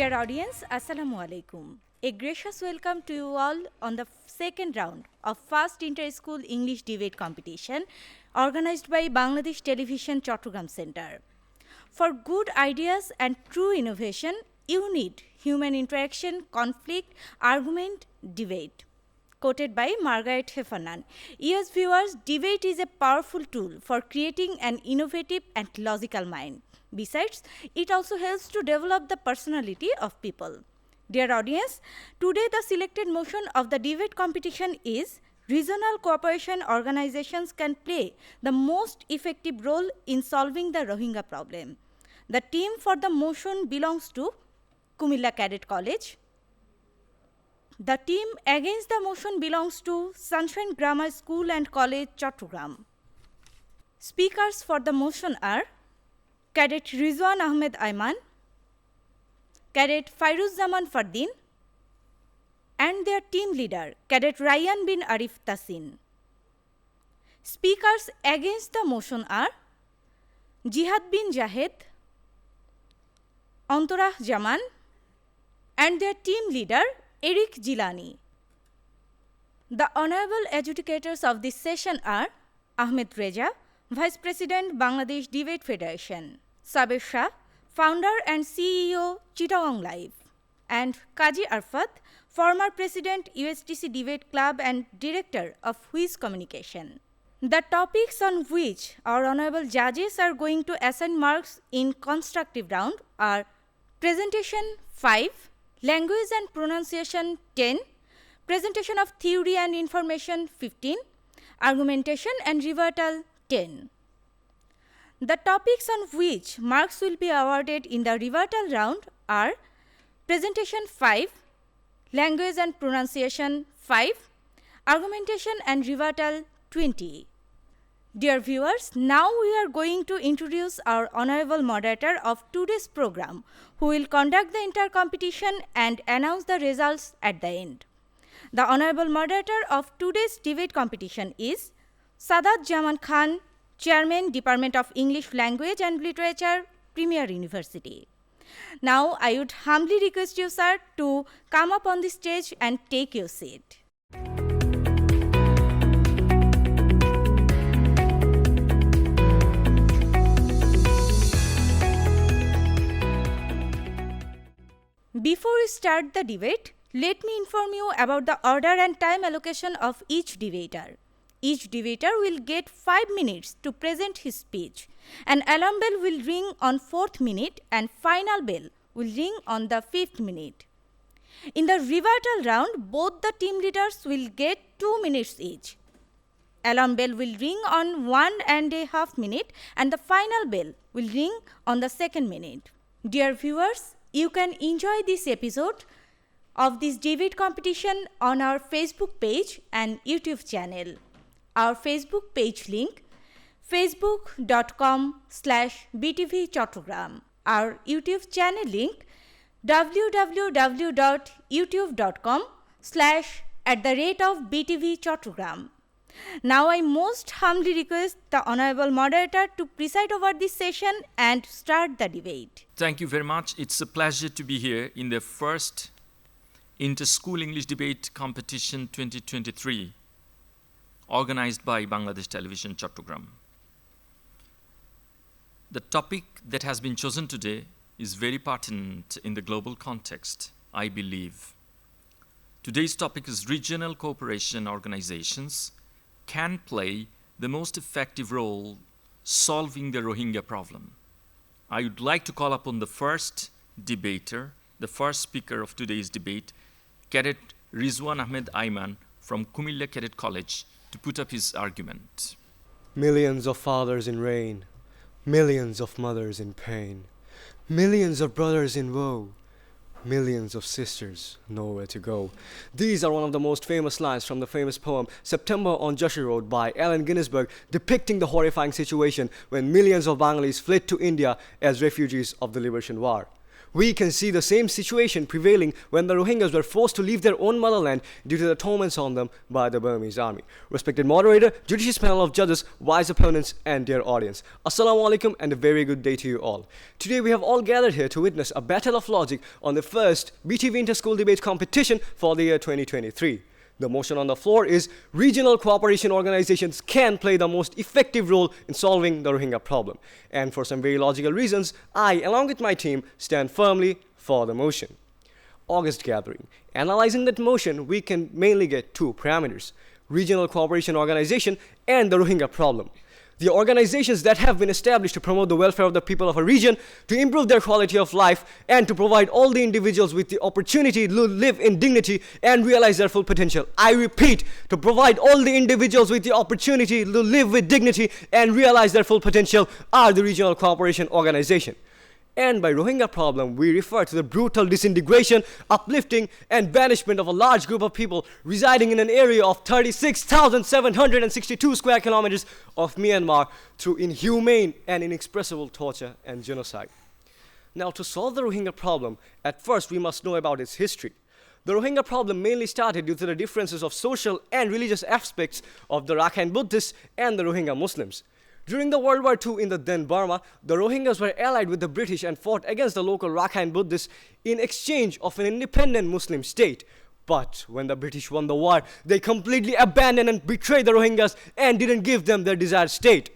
Dear audience, Assalamu alaikum. A gracious welcome to you all on the second round of first inter-school English debate competition organized by Bangladesh Television Chattogram Center. For good ideas and true innovation, you need human interaction, conflict, argument, debate. Quoted by Margaret Heffernan. Yes, viewers, debate is a powerful tool for creating an innovative and logical mind. Besides, it also helps to develop the personality of people. Dear audience, today the selected motion of the debate competition is regional cooperation organizations can play the most effective role in solving the Rohingya problem. The team for the motion belongs to Cumilla Cadet College. The team against the motion belongs to Sunshine Grammar School and College, Chattogram. Speakers for the motion are Cadet Rizwan Ahmed Ayman, Cadet Fairuz Zaman Fardin, and their team leader, Cadet Ryan bin Arif Tasin. Speakers against the motion are Jihad bin Jahed, Antorah Jaman, and their team leader, Eric Jilani. The honorable adjudicators of this session are Ahmed Reza, Vice President, Bangladesh Debate Federation, Sabir Shah, Founder and CEO, Chattogram Live, and Kaji Arfat, former President, USTC Debate Club and Director of Whiz Communication. The topics on which our honorable judges are going to assign marks in constructive round are Presentation 5, Language and Pronunciation 10, Presentation of Theory and Information 15, Argumentation and Rebuttal 10. The topics on which marks will be awarded in the rebuttal round are Presentation 5, Language and Pronunciation 5, Argumentation and Rebuttal 20. Dear viewers, now we are going to introduce our honorable moderator of today's program, who will conduct the entire competition and announce the results at the end. The honorable moderator of today's debate competition is Sadat Jaman Khan, Chairman, Department of English Language and Literature, Premier University. Now, I would humbly request you, sir, to come up on the stage and take your seat. Before we start the debate, let me inform you about the order and time allocation of each debater. Each debater will get 5 minutes to present his speech. An alarm bell will ring on 4th minute and final bell will ring on the 5th minute. In the rebuttal round, both the team leaders will get 2 minutes each. Alarm bell will ring on 1.5 minutes and the final bell will ring on the 2nd minute. Dear viewers, you can enjoy this episode of this debate competition on our Facebook page and YouTube channel. Our Facebook page link, facebook.com/BTV Chattogram. Our YouTube channel link, www.youtube.com/@BTV Chattogram. Now I most humbly request the honorable moderator to preside over this session and start the debate. Thank you very much. It's a pleasure to be here in the first Inter-School English Debate Competition 2023, organized by Bangladesh Television Chattogram. The topic that has been chosen today is very pertinent in the global context, I believe. Today's topic is regional cooperation organizations can play the most effective role solving the Rohingya problem. I would like to call upon the first debater, the first speaker of today's debate, Cadet Rizwan Ahmed Ayman from Cumilla Cadet College, to put up his argument. Millions of fathers in rain, millions of mothers in pain, millions of brothers in woe, millions of sisters nowhere to go. These are one of the most famous lines from the famous poem September on Joshi Road by Allen Ginsberg, depicting the horrifying situation when millions of Bengalis fled to India as refugees of the Liberation War. We can see the same situation prevailing when the Rohingyas were forced to leave their own motherland due to the torments on them by the Burmese army. Respected moderator, judicious panel of judges, wise opponents, and dear audience. Assalamu alaikum and a very good day to you all. Today we have all gathered here to witness a battle of logic on the first BTV Inter-School Debate competition for the year 2023. The motion on the floor is regional cooperation organizations can play the most effective role in solving the Rohingya problem. And for some very logical reasons, I, along with my team, stand firmly for the motion. August gathering. Analyzing that motion, we can mainly get two parameters: regional cooperation organization and the Rohingya problem. The organizations that have been established to promote the welfare of the people of a region, to improve their quality of life, and to provide all the individuals with the opportunity to live in dignity and realize their full potential. I repeat, to provide all the individuals with the opportunity to live with dignity and realize their full potential are the regional cooperation organization. And by Rohingya problem, we refer to the brutal disintegration, uplifting, and banishment of a large group of people residing in an area of 36,762 square kilometers of Myanmar through inhumane and inexpressible torture and genocide. Now, to solve the Rohingya problem, at first we must know about its history. The Rohingya problem mainly started due to the differences of social and religious aspects of the Rakhine Buddhists and the Rohingya Muslims. During the World War II in the then Burma, the Rohingyas were allied with the British and fought against the local Rakhine Buddhists in exchange of an independent Muslim state. But when the British won the war, they completely abandoned and betrayed the Rohingyas and didn't give them their desired state.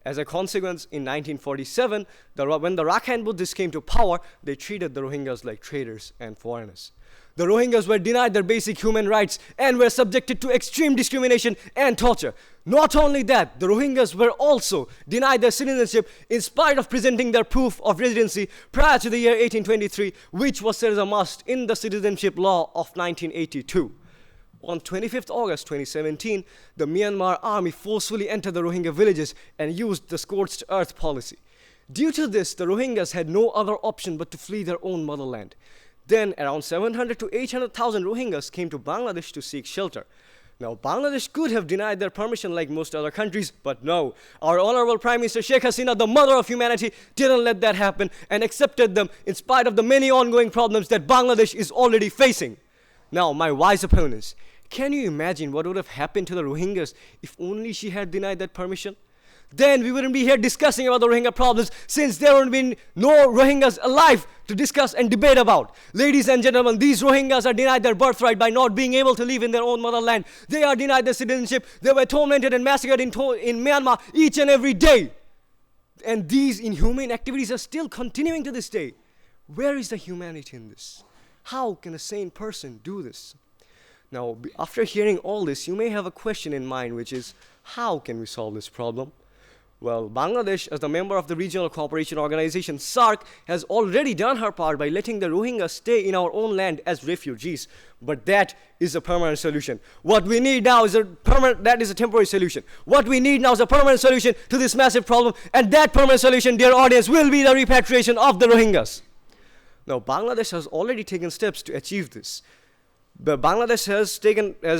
As a consequence, in 1947, when the Rakhine Buddhists came to power, they treated the Rohingyas like traitors and foreigners. The Rohingyas were denied their basic human rights and were subjected to extreme discrimination and torture. Not only that, the Rohingyas were also denied their citizenship in spite of presenting their proof of residency prior to the year 1823, which was set as a must in the citizenship law of 1982. On 25th August 2017, the Myanmar army forcefully entered the Rohingya villages and used the scorched earth policy. Due to this, the Rohingyas had no other option but to flee their own motherland. Then around 700 to 800,000 Rohingyas came to Bangladesh to seek shelter. Now, Bangladesh could have denied their permission like most other countries, but no. Our Honorable Prime Minister Sheikh Hasina, the mother of humanity, didn't let that happen and accepted them in spite of the many ongoing problems that Bangladesh is already facing. Now, my wise opponents, can you imagine what would have happened to the Rohingyas if only she had denied that permission? Then we wouldn't be here discussing about the Rohingya problems, since there would have been no Rohingyas alive to discuss and debate about. Ladies and gentlemen, these Rohingyas are denied their birthright by not being able to live in their own motherland. They are denied their citizenship. They were tormented and massacred in Myanmar each and every day. And these inhumane activities are still continuing to this day. Where is the humanity in this? How can a sane person do this? Now, after hearing all this, you may have a question in mind, which is, how can we solve this problem? Well, Bangladesh, as the member of the Regional Cooperation Organization, SARC, has already done her part by letting the Rohingyas stay in our own land as refugees. But that is a permanent solution. What we need now is a temporary solution. What we need now is a permanent solution to this massive problem, and that permanent solution, dear audience, will be the repatriation of the Rohingyas. Now, Bangladesh has already taken steps to achieve this. But Bangladesh has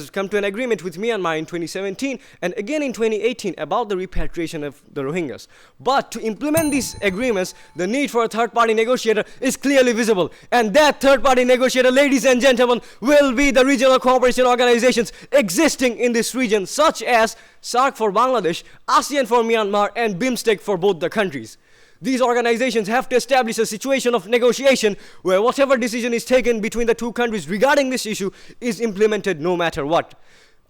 come to an agreement with Myanmar in 2017 and again in 2018 about the repatriation of the Rohingyas. But to implement these agreements, the need for a third-party negotiator is clearly visible. And that third-party negotiator, ladies and gentlemen, will be the regional cooperation organizations existing in this region, such as SARC for Bangladesh, ASEAN for Myanmar, and BIMSTEC for both the countries. These organizations have to establish a situation of negotiation where whatever decision is taken between the two countries regarding this issue is implemented no matter what.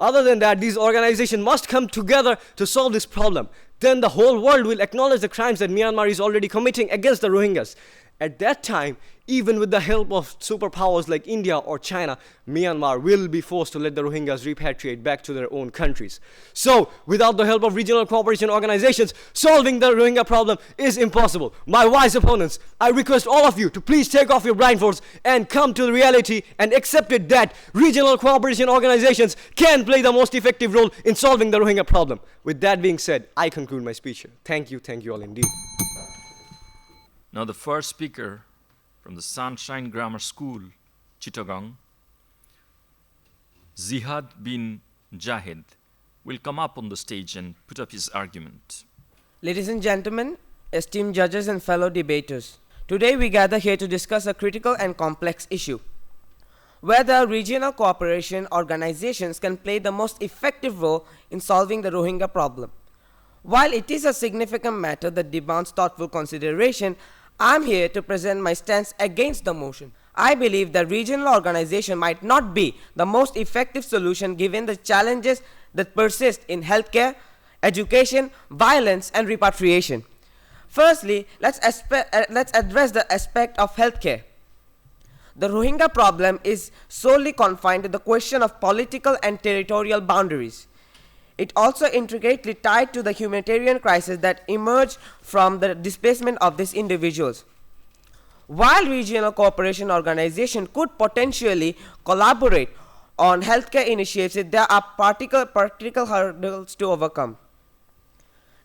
Other than that, these organizations must come together to solve this problem. Then the whole world will acknowledge the crimes that Myanmar is already committing against the Rohingyas. At that time, even with the help of superpowers like India or China, Myanmar will be forced to let the Rohingyas repatriate back to their own countries. So, without the help of regional cooperation organizations, solving the Rohingya problem is impossible. My wise opponents, I request all of you to please take off your blindfolds and come to the reality and accept it that regional cooperation organizations can play the most effective role in solving the Rohingya problem. With that being said, I conclude my speech here. Thank you all indeed. Now the first speaker from the Sunshine Grammar School, Chattogram, Zihad bin Jahid, will come up on the stage and put up his argument. Ladies and gentlemen, esteemed judges and fellow debaters, Today we gather here to discuss a critical and complex issue: whether regional cooperation organizations can play the most effective role in solving the Rohingya problem. While it is a significant matter that demands thoughtful consideration, I am here to present my stance against the motion. I believe that regional organization might not be the most effective solution given the challenges that persist in healthcare, education, violence, and repatriation. Firstly, let's address the aspect of healthcare. The Rohingya problem is solely confined to the question of political and territorial boundaries. It also intricately tied to the humanitarian crisis that emerged from the displacement of these individuals. While regional cooperation organizations could potentially collaborate on healthcare initiatives, there are practical hurdles to overcome.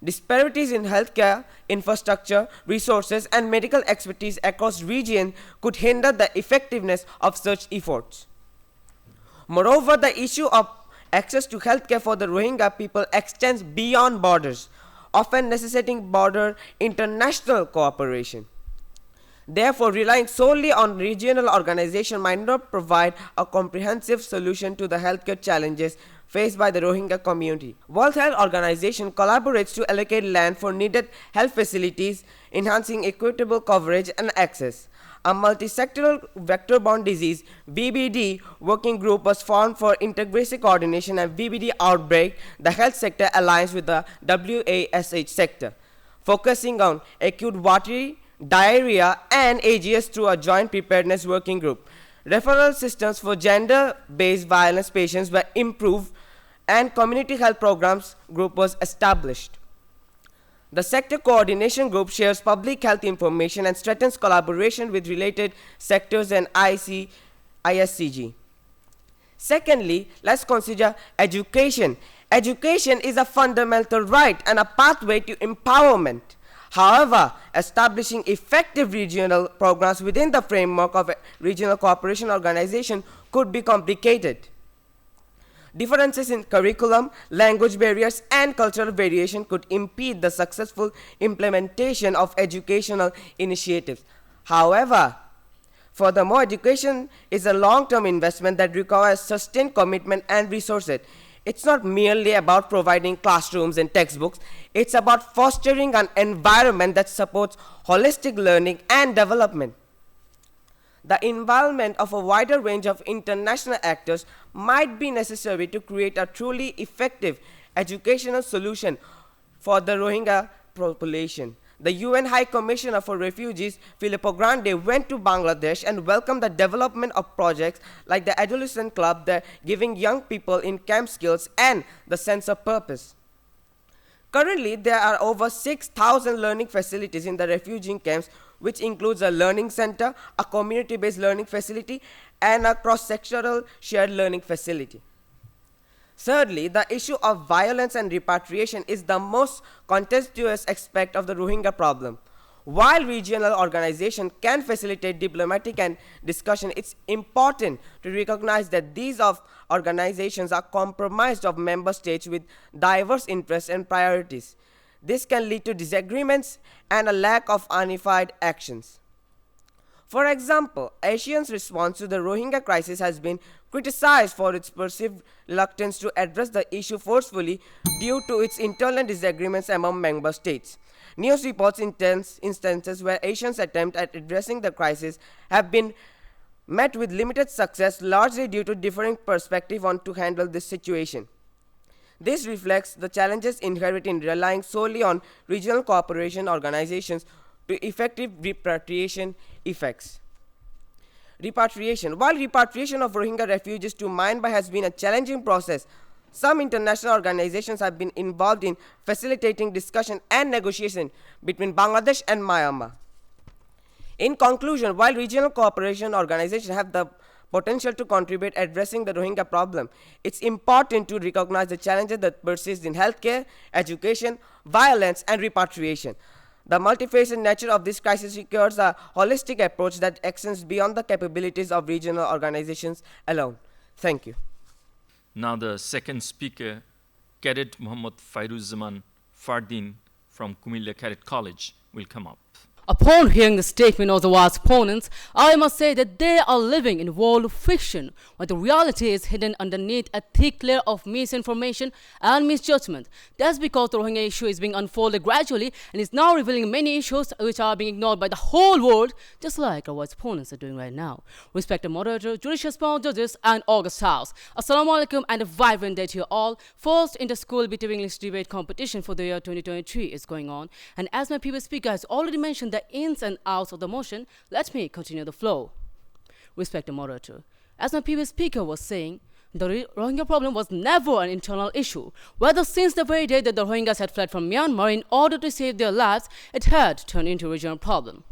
Disparities in healthcare infrastructure, resources, and medical expertise across regions could hinder the effectiveness of such efforts. Moreover, the issue of access to healthcare for the Rohingya people extends beyond borders, often necessitating broader international cooperation. Therefore, relying solely on regional organization might not provide a comprehensive solution to the healthcare challenges faced by the Rohingya community. World Health Organization collaborates to allocate land for needed health facilities, enhancing equitable coverage and access. A multi-sectoral vector-borne disease (VBD) working group was formed for integrated coordination and VBD outbreak, the health sector alliance with the WASH sector, focusing on acute watery, diarrhea, and AGS through a joint preparedness working group. Referral systems for gender-based violence patients were improved and community health programs group was established. The sector coordination group shares public health information and strengthens collaboration with related sectors and ISCG. Secondly, let's consider education. Education is a fundamental right and a pathway to empowerment. However, establishing effective regional programs within the framework of a regional cooperation organization could be complicated. Differences in curriculum, language barriers, and cultural variation could impede the successful implementation of educational initiatives. However, furthermore, education is a long-term investment that requires sustained commitment and resources. It's not merely about providing classrooms and textbooks, it's about fostering an environment that supports holistic learning and development. The involvement of a wider range of international actors might be necessary to create a truly effective educational solution for the Rohingya population. The UN High Commissioner for Refugees, Filippo Grandi, went to Bangladesh and welcomed the development of projects like the Adolescent Club, that giving young people in camp skills and the sense of purpose. Currently, there are over 6,000 learning facilities in the refugee camps, which includes a learning center, a community-based learning facility, and a cross-sectoral shared learning facility. Thirdly, the issue of violence and repatriation is the most contentious aspect of the Rohingya problem. While regional organizations can facilitate diplomatic and discussion, it's important to recognize that these organizations are comprised of member states with diverse interests and priorities. This can lead to disagreements and a lack of unified actions. For example, Asia's response to the Rohingya crisis has been criticized for its perceived reluctance to address the issue forcefully due to its internal disagreements among member states. News reports instances where Asians' attempts at addressing the crisis have been met with limited success, largely due to differing perspectives on to handle this situation. This reflects the challenges inherent in relying solely on regional cooperation organizations to effective repatriation effects. Repatriation. While repatriation of Rohingya refugees to Myanmar has been a challenging process, some international organizations have been involved in facilitating discussion and negotiation between Bangladesh and Myanmar. In conclusion, while regional cooperation organizations have the potential to contribute addressing the Rohingya problem, it's important to recognize the challenges that persist in healthcare, education, violence, and repatriation. The multifaceted nature of this crisis requires a holistic approach that extends beyond the capabilities of regional organizations alone. Thank you. Now the second speaker, Cadet Mohammad Fairuzaman Fardin from Cumilla Cadet College, will come up. Upon hearing the statement of the Wise opponents, I must say that they are living in a world of fiction, where the reality is hidden underneath a thick layer of misinformation and misjudgment. That's because the Rohingya issue is being unfolded gradually and is now revealing many issues which are being ignored by the whole world, just like our Wise opponents are doing right now. Respected moderator, judicious panel judges, and August House. Assalamu alaikum and a vibrant day to you all. First inter-school BTV English debate competition for the year 2023 is going on, and as my previous speaker has already mentioned the ins and outs of the motion, let me continue the flow. Respected moderator, as my previous speaker was saying, the Rohingya problem was never an internal issue. Whether since the very day that the Rohingyas had fled from Myanmar in order to save their lives, it had turned into a regional problem.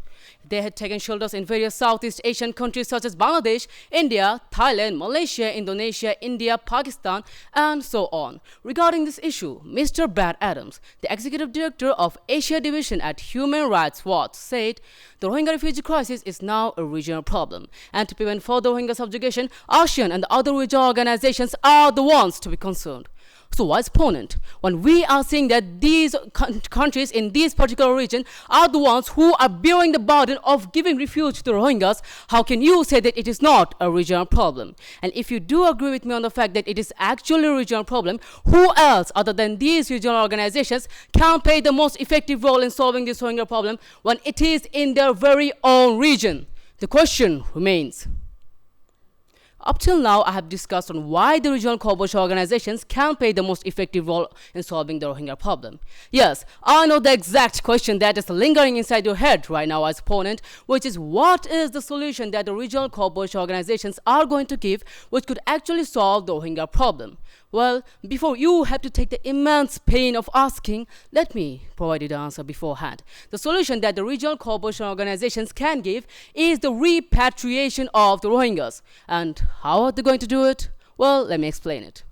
They had taken shelters in various Southeast Asian countries such as Bangladesh, India, Thailand, Malaysia, Indonesia, India, Pakistan, and so on. Regarding this issue, Mr. Brad Adams, the Executive Director of Asia Division at Human Rights Watch, said the Rohingya refugee crisis is now a regional problem, and to prevent further Rohingya subjugation, ASEAN and the other regional organizations are the ones to be concerned. So wise opponent, when we are seeing that these countries in this particular region are the ones who are bearing the burden of giving refuge to the Rohingyas, how can you say that it is not a regional problem? And if you do agree with me on the fact that it is actually a regional problem, who else other than these regional organizations can play the most effective role in solving this Rohingya problem when it is in their very own region? The question remains. Up till now, I have discussed on why the regional cooperation organizations can play the most effective role in solving the Rohingya problem. Yes, I know the exact question that is lingering inside your head right now as opponent, which is what is the solution that the regional cooperation organizations are going to give which could actually solve the Rohingya problem? Well, before you have to take the immense pain of asking, let me provide you the answer beforehand. The solution that the regional cooperation organizations can give is the repatriation of the Rohingyas. And how are they going to do it? Well, let me explain it.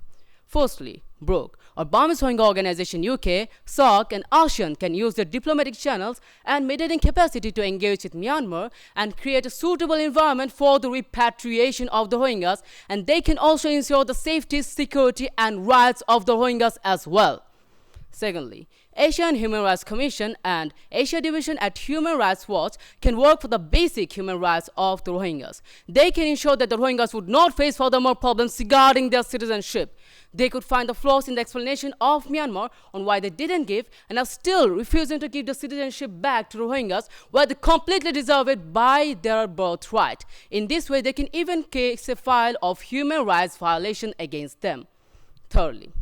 Firstly, Brooke, or Burmese Rohingya Organization UK, SARC, and ASEAN can use their diplomatic channels and mediating capacity to engage with Myanmar and create a suitable environment for the repatriation of the Rohingyas, and they can also ensure the safety, security, and rights of the Rohingyas as well. Secondly, Asian Human Rights Commission and Asia Division at Human Rights Watch can work for the basic human rights of the Rohingyas. They can ensure that the Rohingyas would not face furthermore problems regarding their citizenship. They could find the flaws in the explanation of Myanmar on why they didn't give and are still refusing to give the citizenship back to Rohingyas where they completely deserve it by their birthright. In this way, they can even case a file of human rights violation against them. Thirdly,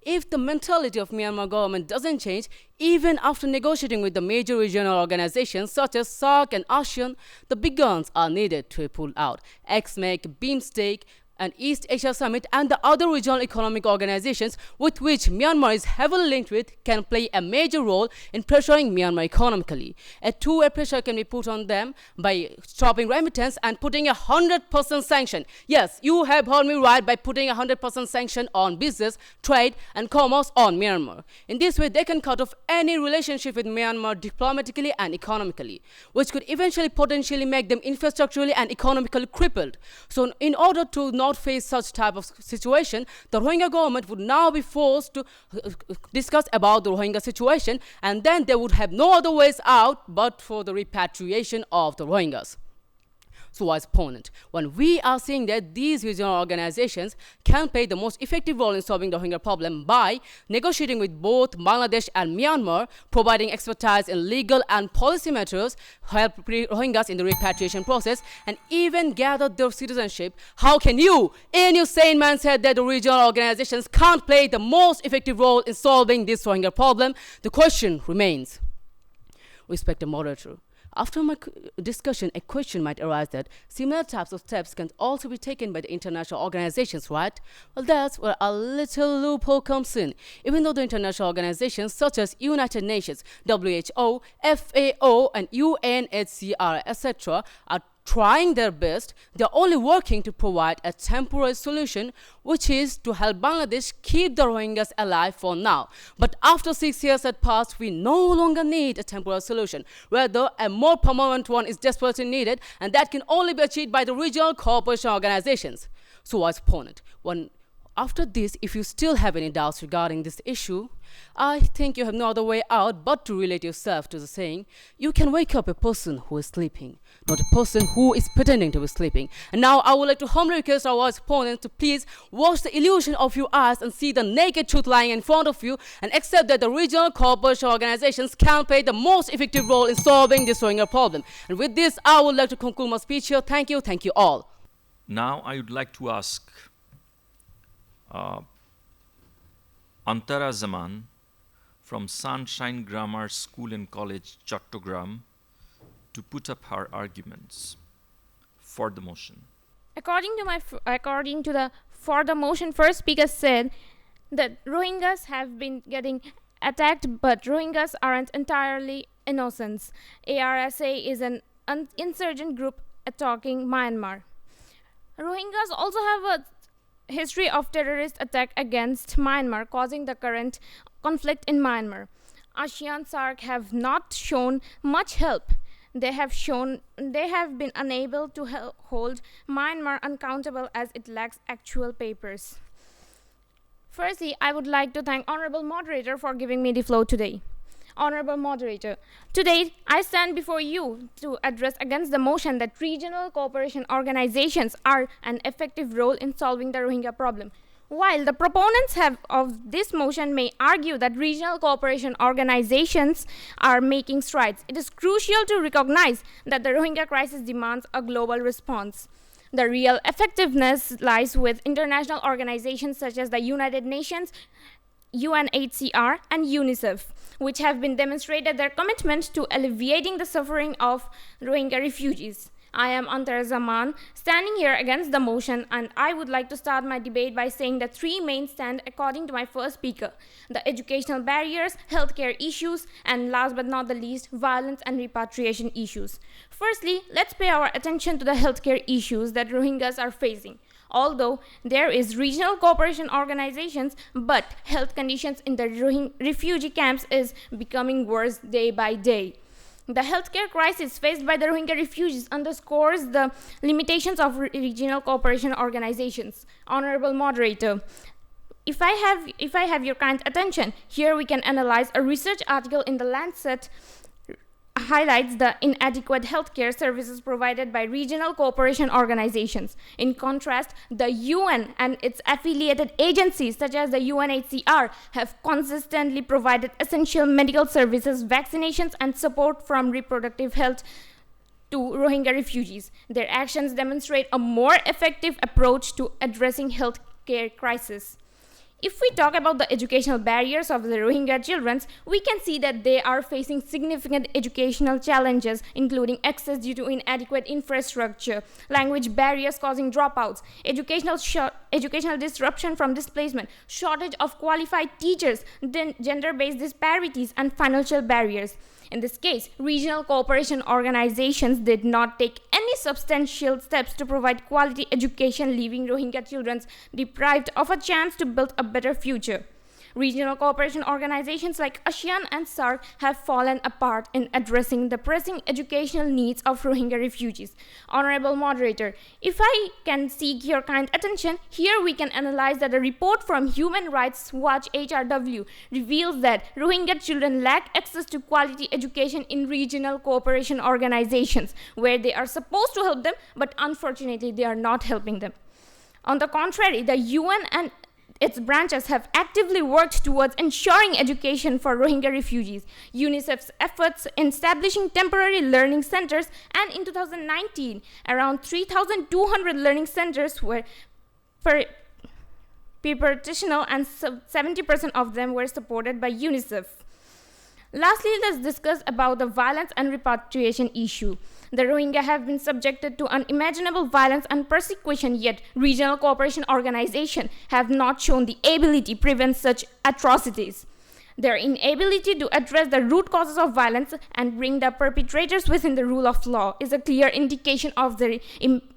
if the mentality of Myanmar government doesn't change, even after negotiating with the major regional organizations such as SARC and ASEAN, the big guns are needed to be pulled out. XMEC, BIMSTEC, and East Asia Summit and the other regional economic organizations with which Myanmar is heavily linked with can play a major role in pressuring Myanmar economically. A two-way pressure can be put on them by stopping remittance and putting 100% sanction. Yes, you have heard me right, by putting 100% sanction on business, trade, and commerce on Myanmar. In this way, they can cut off any relationship with Myanmar diplomatically and economically, which could eventually potentially make them infrastructurally and economically crippled. So in order to not face such type of situation, the Rohingya government would now be forced to discuss about the Rohingya situation, and then they would have no other ways out but for the repatriation of the Rohingyas. So as opponent, when we are seeing that these regional organizations can play the most effective role in solving the Rohingya problem by negotiating with both Bangladesh and Myanmar, providing expertise in legal and policy matters, help Rohingyas in the repatriation process, and even gather their citizenship, how can you, in your sane man, said that the regional organizations can't play the most effective role in solving this Rohingya problem? The question remains. Respected moderator, after my discussion, a question might arise that similar types of steps can also be taken by the international organizations, right? Well, that's where a little loophole comes in. Even though the international organizations such as United Nations, WHO, FAO, and UNHCR, etc., are trying their best, they're only working to provide a temporary solution, which is to help Bangladesh keep the Rohingyas alive for now. But after 6 years had passed, we no longer need a temporary solution. Rather, a more permanent one is desperately needed, and that can only be achieved by the regional cooperation organizations. So as opponent, when After this, if you still have any doubts regarding this issue, I think you have no other way out but to relate yourself to the saying, you can wake up a person who is sleeping, not a person who is pretending to be sleeping. And now I would like to humbly request our opponents to please wash the illusion of your eyes and see the naked truth lying in front of you and accept that the regional cooperation organizations can play the most effective role in solving this Rohingya problem. And with this, I would like to conclude my speech here. Thank you all. Now I would like to ask Antara Zaman from Sunshine Grammar School and College, Chattogram, to put up her arguments for the motion. According to the for the motion, first speaker said that Rohingyas have been getting attacked, but Rohingyas aren't entirely innocents. ARSA is an insurgent group attacking Myanmar. Rohingyas also have a history of terrorist attack against Myanmar, causing the current conflict in Myanmar. ASEAN SAARC have not shown much help. They have been unable to hold Myanmar accountable as it lacks actual papers. Firstly, I would like to thank Honorable Moderator for giving me the floor today. Honorable Moderator, today I stand before you to address against the motion that regional cooperation organizations are an effective role in solving the Rohingya problem. While the proponents of this motion may argue that regional cooperation organizations are making strides, it is crucial to recognize that the Rohingya crisis demands a global response. The real effectiveness lies with international organizations such as the United Nations, UNHCR, and UNICEF, which have been demonstrated their commitment to alleviating the suffering of Rohingya refugees. I am Antara Zaman, standing here against the motion, and I would like to start my debate by saying that three main stand according to my first speaker: the educational barriers, healthcare issues, and last but not the least, violence and repatriation issues. Firstly, let's pay our attention to the healthcare issues that Rohingyas are facing. Although there is regional cooperation organizations, but health conditions in the refugee camps is becoming worse day by day. The healthcare crisis faced by the Rohingya refugees underscores the limitations of regional cooperation organizations. Honorable Moderator, if I have your kind attention, here we can analyze a research article in The Lancet highlights the inadequate healthcare services provided by regional cooperation organizations. In contrast, the UN and its affiliated agencies such as the UNHCR have consistently provided essential medical services, vaccinations, and support from reproductive health to Rohingya refugees. Their actions demonstrate a more effective approach to addressing healthcare crisis. If we talk about the educational barriers of the Rohingya children, we can see that they are facing significant educational challenges, including access due to inadequate infrastructure, language barriers causing dropouts, educational disruption from displacement, shortage of qualified teachers, gender-based disparities, and financial barriers. In this case, regional cooperation organizations did not take any substantial steps to provide quality education, leaving Rohingya children deprived of a chance to build a better future. Regional cooperation organizations like ASEAN and SAARC have fallen apart in addressing the pressing educational needs of Rohingya refugees. Honorable Moderator, if I can seek your kind attention, here we can analyze that a report from Human Rights Watch HRW reveals that Rohingya children lack access to quality education in regional cooperation organizations, where they are supposed to help them, but unfortunately they are not helping them. On the contrary, the UN and its branches have actively worked towards ensuring education for Rohingya refugees. UNICEF's efforts in establishing temporary learning centers, and in 2019, around 3,200 learning centers were preparational, and 70% of them were supported by UNICEF. Lastly, let's discuss about the violence and repatriation issue. The Rohingya have been subjected to unimaginable violence and persecution, yet regional cooperation organizations have not shown the ability to prevent such atrocities. Their inability to address the root causes of violence and bring the perpetrators within the rule of law is a clear indication of their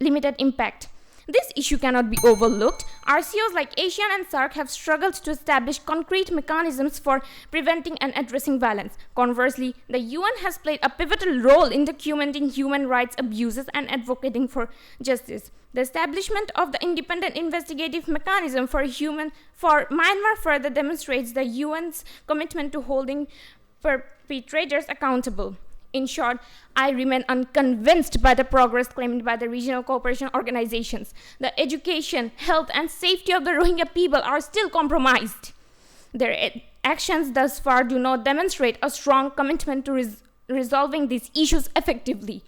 limited impact. This issue cannot be overlooked. RCOs like ASEAN and SAARC have struggled to establish concrete mechanisms for preventing and addressing violence. Conversely, the UN has played a pivotal role in documenting human rights abuses and advocating for justice. The establishment of the independent investigative mechanism for Myanmar further demonstrates the UN's commitment to holding perpetrators accountable. In short, I remain unconvinced by the progress claimed by the regional cooperation organizations. The education, health, and safety of the Rohingya people are still compromised. Their actions thus far do not demonstrate a strong commitment to resolving these issues effectively.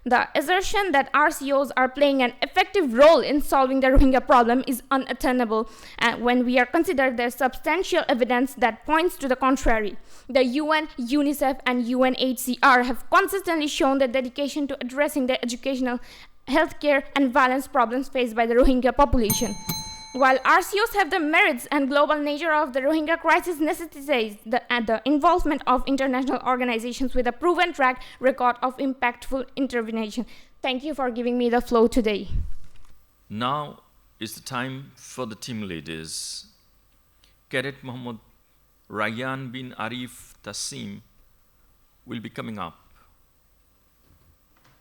The assertion that RCOs are playing an effective role in solving the Rohingya problem is unattainable when we are considered there's substantial evidence that points to the contrary. The UN, UNICEF, and UNHCR have consistently shown their dedication to addressing the educational, healthcare, and violence problems faced by the Rohingya population. While RCOs have the merits and global nature of the Rohingya crisis necessitates the involvement of international organizations with a proven track record of impactful intervention. Thank you for giving me the floor today. Now is the time for the team leaders. Cadet Mohammed Rayyan bin Arif Tassim will be coming up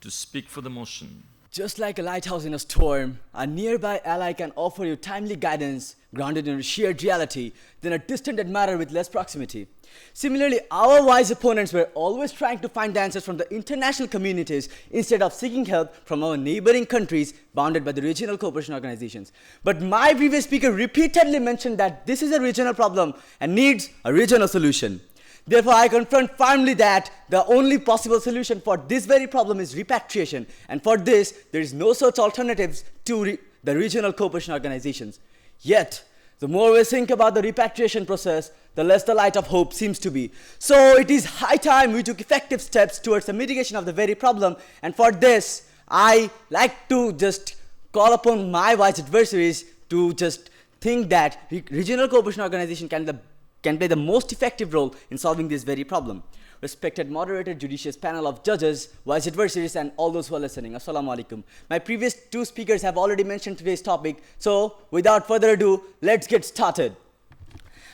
to speak for the motion. Just like a lighthouse in a storm, a nearby ally can offer you timely guidance grounded in shared reality than a distant admirer with less proximity. Similarly, our wise opponents were always trying to find the answers from the international communities instead of seeking help from our neighboring countries bounded by the regional cooperation organizations. But my previous speaker repeatedly mentioned that this is a regional problem and needs a regional solution. Therefore, I confront firmly that the only possible solution for this very problem is repatriation, and for this, there is no such alternatives to the regional cooperation organizations. Yet, the more we think about the repatriation process, the less the light of hope seems to be. So, it is high time we took effective steps towards the mitigation of the very problem, and for this, I like to just call upon my wise adversaries to just think that regional cooperation organization can play the most effective role in solving this very problem. Respected moderator, judicious panel of judges, wise adversaries, and all those who are listening, Assalamu alaikum. My previous two speakers have already mentioned today's topic, so without further ado, let's get started.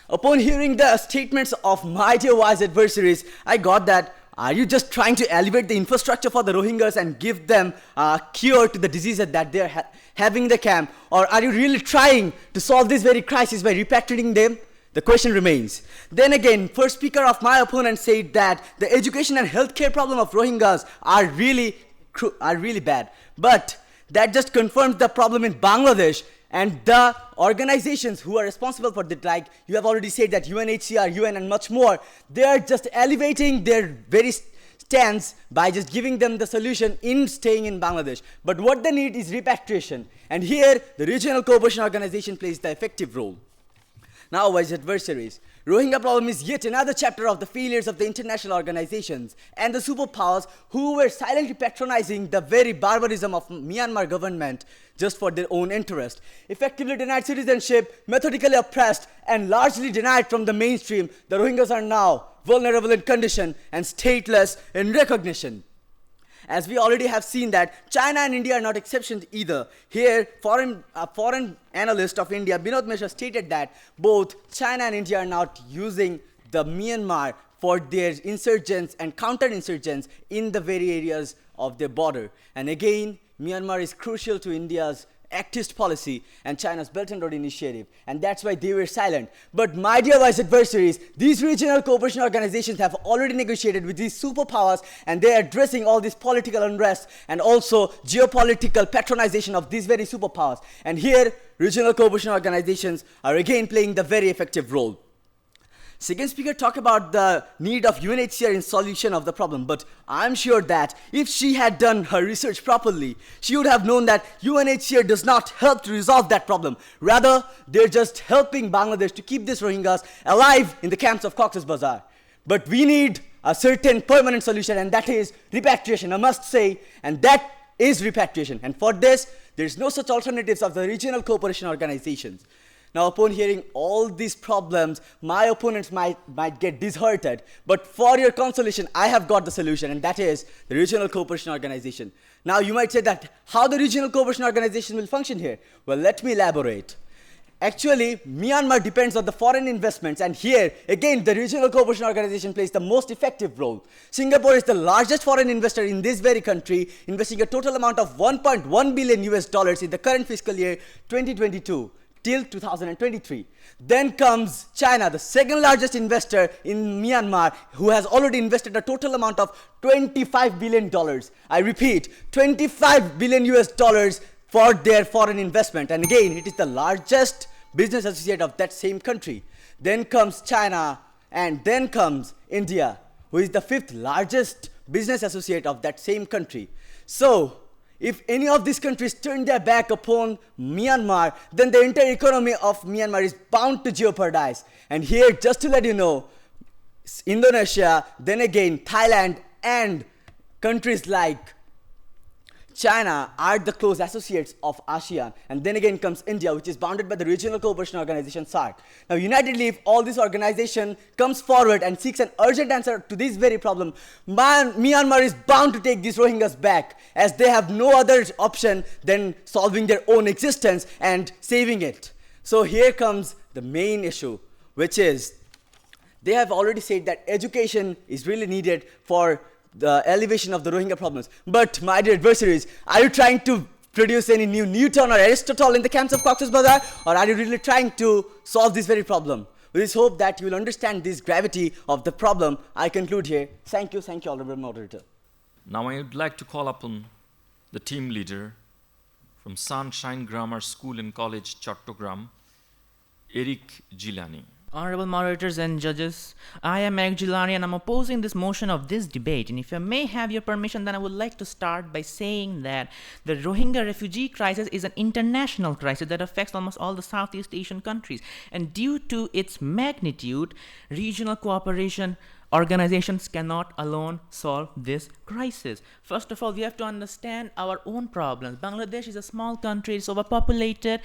Upon hearing the statements of my dear wise adversaries, I got that, are you just trying to elevate the infrastructure for the Rohingyas and give them a cure to the diseases that they're having in the camp? Or are you really trying to solve this very crisis by repatriating them? The question remains. Then again, first speaker of my opponent said that the education and healthcare problem of Rohingyas are really bad. But that just confirms the problem in Bangladesh, and the organizations who are responsible for that, like you have already said that UNHCR, UN, and much more, they are just elevating their very stance by just giving them the solution in staying in Bangladesh. But what they need is repatriation, and here the regional cooperation organization plays the effective role. Now, wise adversaries, Rohingya problem is yet another chapter of the failures of the international organizations and the superpowers who were silently patronizing the very barbarism of Myanmar government just for their own interest. Effectively denied citizenship, methodically oppressed, and largely denied from the mainstream, the Rohingyas are now vulnerable in condition and stateless in recognition. As we already have seen that China and India are not exceptions either. Here, a foreign analyst of India, Binod Mishra, stated that both China and India are not using the Myanmar for their insurgents and counter-insurgents in the very areas of their border. And again, Myanmar is crucial to India's activist policy and China's Belt and Road Initiative, and that's why they were silent. But my dear wise adversaries, these regional cooperation organizations have already negotiated with these superpowers, and they are addressing all this political unrest and also geopolitical patronization of these very superpowers. And here, regional cooperation organizations are again playing the very effective role. Second speaker talked about the need of UNHCR in solution of the problem, but I'm sure that if she had done her research properly, she would have known that UNHCR does not help to resolve that problem. Rather, they're just helping Bangladesh to keep these Rohingyas alive in the camps of Cox's Bazar. But we need a certain permanent solution, and that is repatriation, I must say, and that is repatriation. And for this, there is no such alternatives of the regional cooperation organizations. Now, upon hearing all these problems, my opponents might get disheartened. But for your consolation, I have got the solution, and that is the Regional Cooperation Organization. Now, you might say that how the Regional Cooperation Organization will function here? Well, let me elaborate. Actually, Myanmar depends on the foreign investments, and here, again, the Regional Cooperation Organization plays the most effective role. Singapore is the largest foreign investor in this very country, investing a total amount of $1.1 billion in the current fiscal year 2022 till 2023. Then comes China, the second largest investor in Myanmar, who has already invested a total amount of $25 billion. I repeat, $25 billion for their foreign investment. And again, it is the largest business associate of that same country. Then comes China, and then comes India, who is the fifth largest business associate of that same country. So, if any of these countries turn their back upon Myanmar, then the entire economy of Myanmar is bound to jeopardize. And here, just to let you know, Indonesia, then again Thailand, and countries like China are the close associates of ASEAN, and then again comes India, which is bounded by the Regional Cooperation Organization SAARC. Now, unitedly, if all this organization comes forward and seeks an urgent answer to this very problem, Myanmar is bound to take these Rohingyas back, as they have no other option than solving their own existence and saving it. So here comes the main issue, which is they have already said that education is really needed for the elevation of the Rohingya problems. But my dear adversaries, are you trying to produce any new Newton or Aristotle in the camps of Cox's Bazar, or are you really trying to solve this very problem? With this hope that you will understand this gravity of the problem, I conclude here. Thank you, Honorable Moderator. Now I would like to call upon the team leader from Sunshine Grammar School and College, Chattogram, Eric Gilani. Honorable moderators and judges, I am Eric Gilani and I'm opposing this motion of this debate. And if I may have your permission, then I would like to start by saying that the Rohingya refugee crisis is an international crisis that affects almost all the Southeast Asian countries. And due to its magnitude, regional cooperation organizations cannot alone solve this crisis. First of all, we have to understand our own problems. Bangladesh is a small country, it's overpopulated,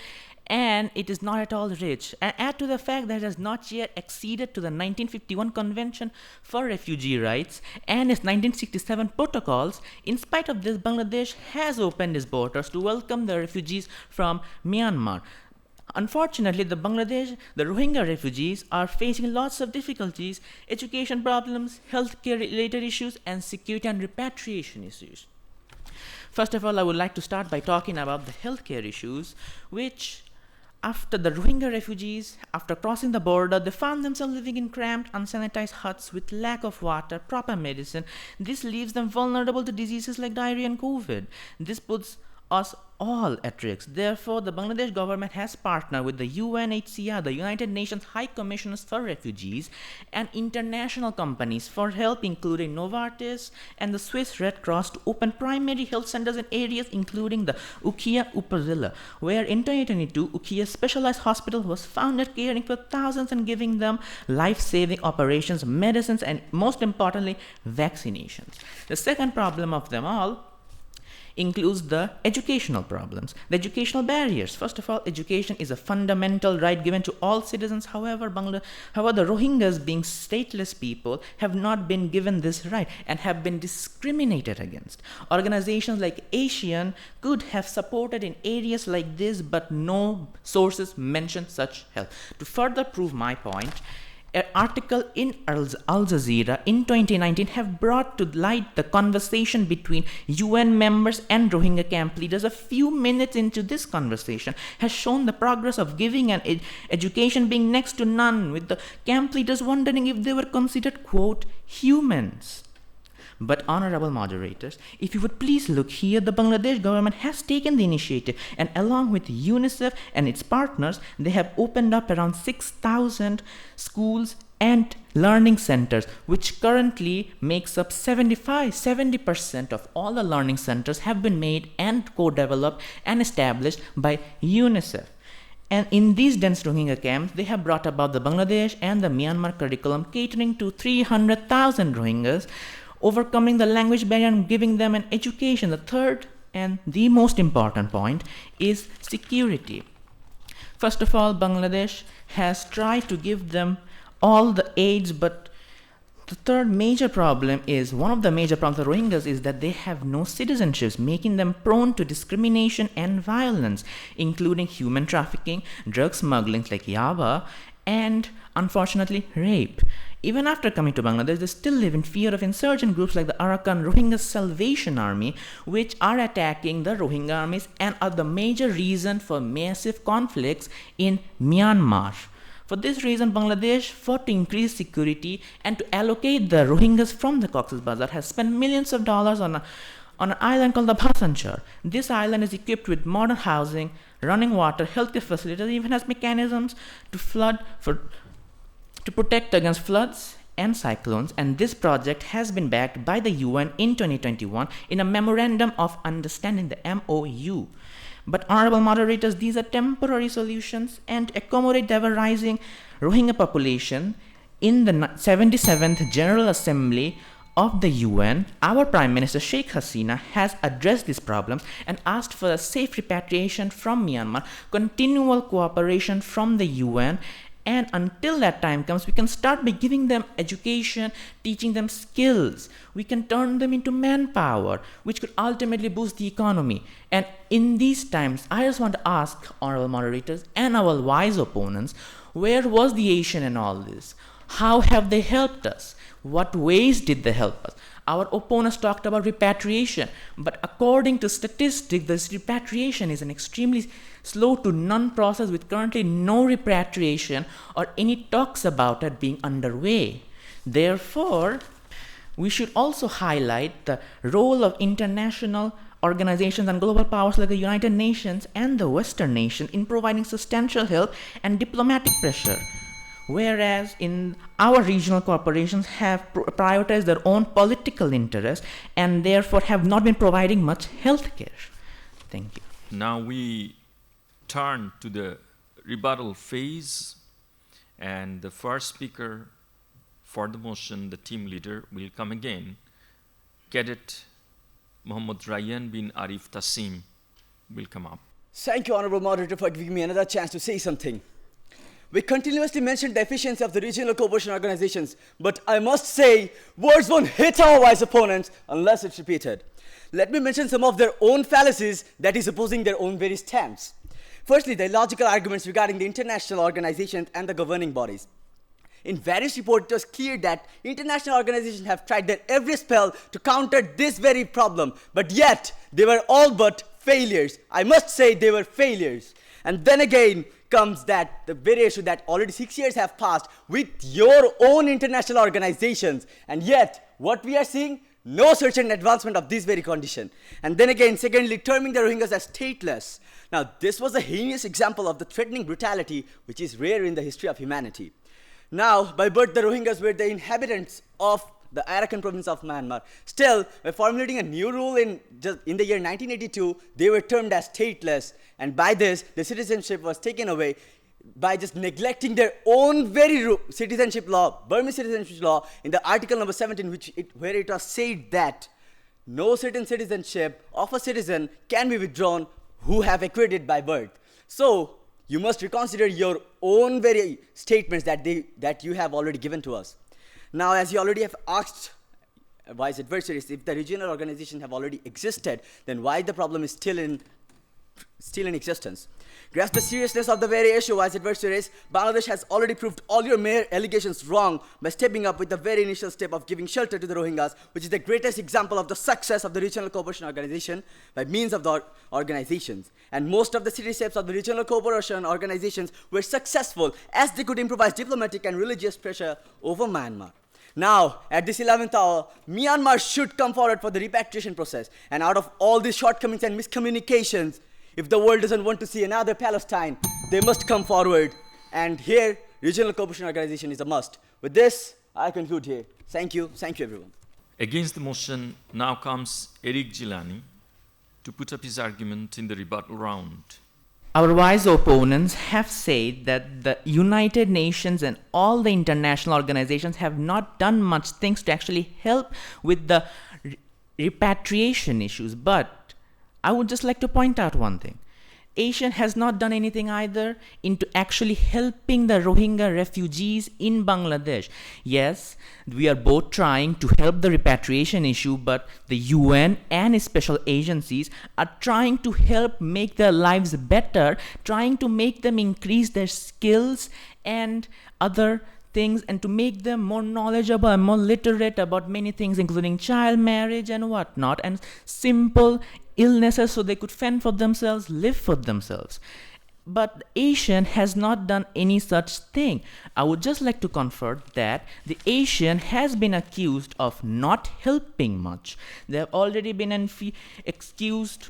and it is not at all rich. And add to the fact that it has not yet acceded to the 1951 Convention for Refugee Rights and its 1967 protocols. In spite of this, Bangladesh has opened its borders to welcome the refugees from Myanmar. Unfortunately, the Rohingya refugees are facing lots of difficulties, education problems, healthcare related issues, and security and repatriation issues. First of all, I would like to start by talking about the healthcare issues, which after the Rohingya refugees, after crossing the border, they found themselves living in cramped, unsanitized huts with lack of water, proper medicine. This leaves them vulnerable to diseases like diarrhea and COVID. This puts us all at risk. Therefore, the Bangladesh government has partnered with the UNHCR, the United Nations High Commissioners for Refugees, and international companies for help, including Novartis and the Swiss Red Cross, to open primary health centers in areas including the Ukiah Upazila, where in 2022, Ukiah Specialized Hospital was founded, caring for thousands and giving them life-saving operations, medicines, and most importantly, vaccinations. The second problem of them all includes the educational problems, the educational barriers. First of all, education is a fundamental right given to all citizens. However, the Rohingyas, being stateless people, have not been given this right and have been discriminated against. Organizations like ASEAN could have supported in areas like this, but no sources mention such help. To further prove my point, an article in Al Jazeera in 2019 have brought to light the conversation between UN members and Rohingya camp leaders. A few minutes into this conversation has shown the progress of giving an education being next to none, with the camp leaders wondering if they were considered, quote, humans. But honorable moderators, if you would please look here, the Bangladesh government has taken the initiative, and along with UNICEF and its partners, they have opened up around 6,000 schools and learning centers, which currently makes up 70% of all the learning centers have been made and co-developed and established by UNICEF. And in these dense Rohingya camps, they have brought about the Bangladesh and the Myanmar curriculum, catering to 300,000 Rohingyas, overcoming the language barrier and giving them an education. The third and the most important point is security. First of all, Bangladesh has tried to give them all the aids, but the third major problem is, one of the major problems of Rohingyas is that they have no citizenships, making them prone to discrimination and violence, including human trafficking, drug smuggling like yaba, and unfortunately rape. Even after coming to Bangladesh, they still live in fear of insurgent groups like the Arakan Rohingya Salvation Army, which are attacking the Rohingya armies and are the major reason for massive conflicts in Myanmar. For this reason, Bangladesh, fought to increase security and to allocate the Rohingyas from the Cox's Bazar, has spent millions of dollars on an island called the Bhasanchar. This island is equipped with modern housing, running water, healthcare facilities, even has mechanisms to protect against floods and cyclones, and this project has been backed by the UN in 2021 in a Memorandum of Understanding, the MOU. But honorable moderators, these are temporary solutions, and to accommodate the ever-rising Rohingya population, in the 77th General Assembly of the UN, our Prime Minister Sheikh Hasina has addressed this problem and asked for a safe repatriation from Myanmar, continual cooperation from the UN, and until that time comes, we can start by giving them education, teaching them skills. We can turn them into manpower, which could ultimately boost the economy. And in these times, I just want to ask honorable moderators and our wise opponents, where was the Asian in all this? How have they helped us? What ways did they help us? Our opponents talked about repatriation, but according to statistics, this repatriation is an extremely slow to none process, with currently no repatriation or any talks about it being underway. Therefore, we should also highlight the role of international organizations and global powers like the United Nations and the Western nations in providing substantial help and diplomatic pressure, whereas in our regional corporations have prioritized their own political interests and therefore have not been providing much health care. Thank you. Now we turn to the rebuttal phase, and the first speaker for the motion, the team leader, will come again. Cadet Mohammad Rayyan bin Arif Tassim will come up. Thank you, Honorable Moderator, for giving me another chance to say something. We continuously mentioned the efficiency of the regional cooperation organizations, but I must say, words won't hit our wise opponents unless it's repeated. Let me mention some of their own fallacies that is opposing their own very stance. Firstly, the illogical arguments regarding the international organizations and the governing bodies. In various reports, it was clear that international organizations have tried their every spell to counter this very problem, but yet they were all but failures. I must say they were failures. And then again comes that the very issue that already 6 years have passed with your own international organizations, and yet what we are seeing, no certain advancement of this very condition. And then again, secondly, terming the Rohingyas as stateless. Now, this was a heinous example of the threatening brutality which is rare in the history of humanity. Now, by birth, the Rohingyas were the inhabitants of the Arakan province of Myanmar. Still, by formulating a new rule in the year 1982, they were termed as stateless, and by this, the citizenship was taken away by just neglecting their own very citizenship law, Burmese citizenship law, in the article number 17, where it was said that no certain citizenship of a citizen can be withdrawn who have acquired it by birth. So, you must reconsider your own very statements that you have already given to us. Now, as you already have asked wise adversaries, if the regional organizations have already existed, then why the problem is still in existence? Grasp the seriousness of the very issue, wise adversaries. Bangladesh has already proved all your mere allegations wrong by stepping up with the very initial step of giving shelter to the Rohingyas, which is the greatest example of the success of the regional cooperation organization by means of the organizations. And most of the city steps of the regional cooperation organizations were successful as they could improvise diplomatic and religious pressure over Myanmar. Now, at this 11th hour, Myanmar should come forward for the repatriation process. And out of all these shortcomings and miscommunications, if the world doesn't want to see another Palestine, they must come forward. And here, regional cooperation organization is a must. With this, I conclude here. Thank you everyone. Against the motion now comes Eric Gilani to put up his argument in the rebuttal round. Our wise opponents have said that the United Nations and all the international organizations have not done much things to actually help with the repatriation issues. But I would just like to point out one thing. Asian has not done anything either into actually helping the Rohingya refugees in Bangladesh. Yes, we are both trying to help the repatriation issue, but the UN and special agencies are trying to help make their lives better, trying to make them increase their skills and other things, and to make them more knowledgeable and more literate about many things, including child marriage and whatnot, and simple illnesses, so they could fend for themselves, live for themselves. But the Asian has not done any such thing. I would just like to comfort that the Asian has been accused of not helping much. They have already been excused,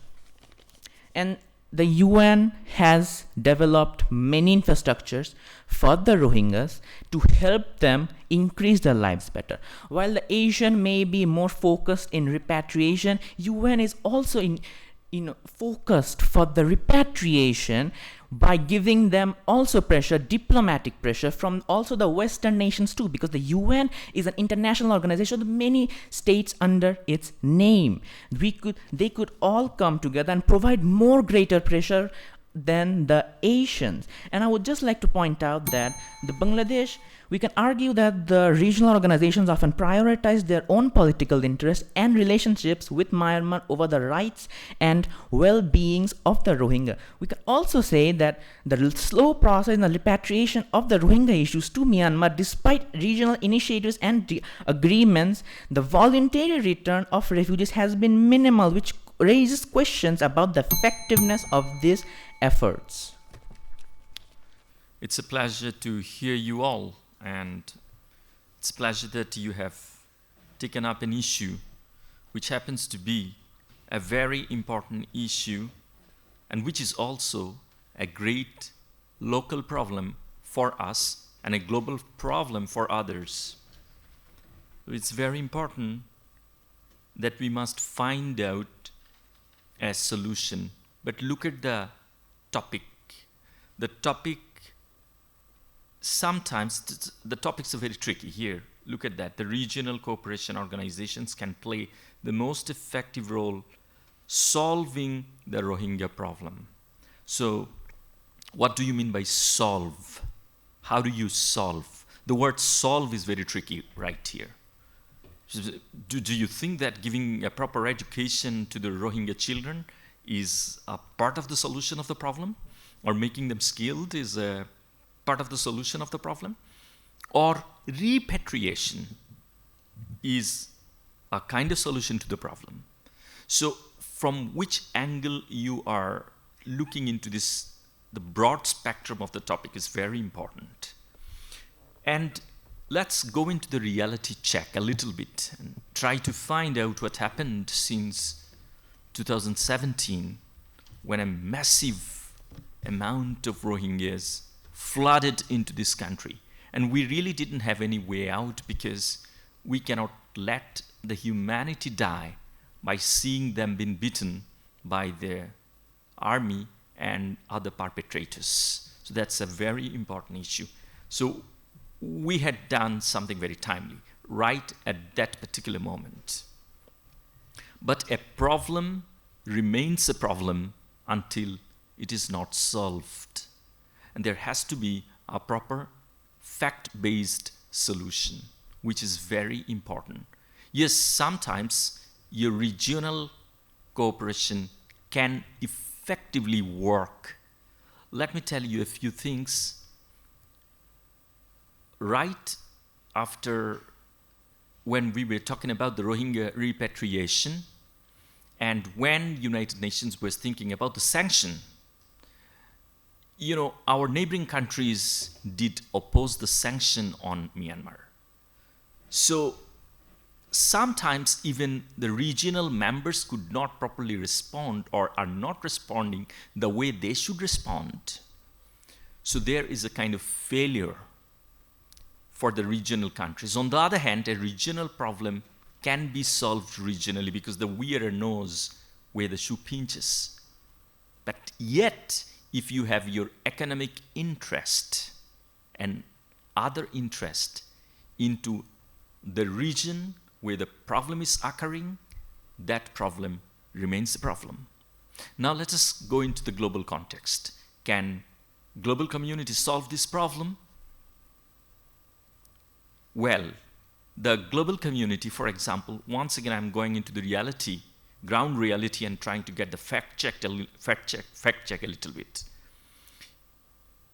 and the UN has developed many infrastructures for the Rohingyas to help them increase their lives better. While the Asian may be more focused in repatriation, UN is also focused for the repatriation by giving them also pressure, diplomatic pressure from also the Western nations too, because the UN is an international organization with many states under its name. They could all come together and provide more greater pressure than the Asians. And I would just like to point out that the Bangladesh, we can argue that the regional organizations often prioritize their own political interests and relationships with Myanmar over the rights and well-beings of the Rohingya. We can also say that the slow process in the repatriation of the Rohingya issues to Myanmar, despite regional initiatives and agreements, the voluntary return of refugees has been minimal, which raises questions about the effectiveness of these efforts. It's a pleasure to hear you all, and it's a pleasure that you have taken up an issue which happens to be a very important issue, and which is also a great local problem for us and a global problem for others. It's very important that we must find out a solution. But look at the topic. The topic, sometimes the topics are very tricky here. Look at that. The regional cooperation organizations can play the most effective role solving the Rohingya problem. So what do you mean by solve? How do you solve? The word solve is very tricky right here. Do you think that giving a proper education to the Rohingya children is a part of the solution of the problem? Or making them skilled is a part of the solution of the problem? Or repatriation is a kind of solution to the problem? So from which angle you are looking into this, the broad spectrum of the topic is very important. And let's go into the reality check a little bit and try to find out what happened since 2017, when a massive amount of Rohingyas flooded into this country. And we really didn't have any way out, because we cannot let the humanity die by seeing them being beaten by the army and other perpetrators. So that's a very important issue. So we had done something very timely, right at that particular moment. But a problem remains a problem until it is not solved. And there has to be a proper fact-based solution, which is very important. Yes, sometimes your regional cooperation can effectively work. Let me tell you a few things. Right after, when we were talking about the Rohingya repatriation, and when United Nations was thinking about the sanction, our neighboring countries did oppose the sanction on Myanmar. So sometimes even the regional members could not properly respond, or are not responding the way they should respond. So there is a kind of failure for the regional countries. On the other hand, a regional problem can be solved regionally, because the wearer knows where the shoe pinches. But yet, if you have your economic interest and other interest into the region where the problem is occurring, that problem remains a problem. Now let us go into the global context. Can global community solve this problem? Well, the global community, for example, once again I'm going into the reality, ground reality, and trying to get the fact check a little bit.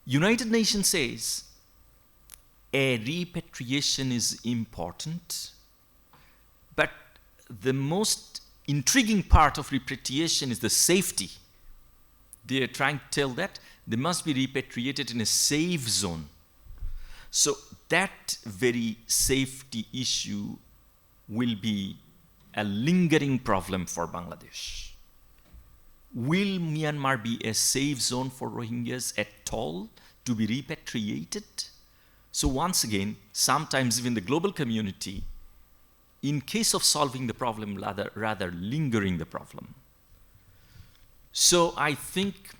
United Nations says a repatriation is important, but the most intriguing part of repatriation is the safety. They are trying to tell that they must be repatriated in a safe zone. So that very safety issue will be a lingering problem for Bangladesh. Will Myanmar be a safe zone for Rohingyas at all to be repatriated? So once again, sometimes even the global community, in case of solving the problem, rather lingering the problem. So I think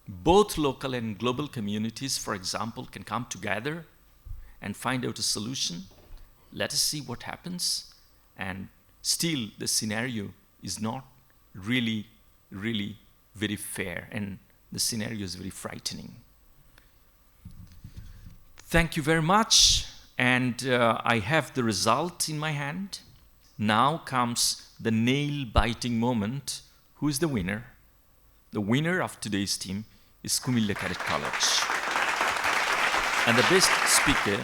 both local and global communities, for example, can come together and find out a solution. Let us see what happens. And still, the scenario is not really very fair, and the scenario is very frightening. Thank you very much, and I have the result in my hand. Now comes the nail-biting moment. Who is the winner? The winner of today's team is Cumilla Cadet College. And the best speaker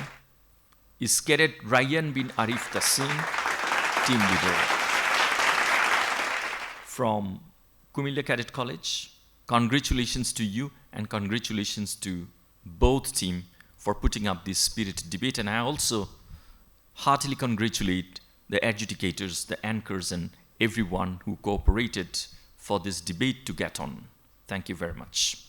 is Cadet Ryan bin Arif Tassim, team leader. From Cumilla Cadet College, congratulations to you and congratulations to both teams for putting up this spirited debate. And I also heartily congratulate the adjudicators, the anchors, and everyone who cooperated for this debate to get on. Thank you very much.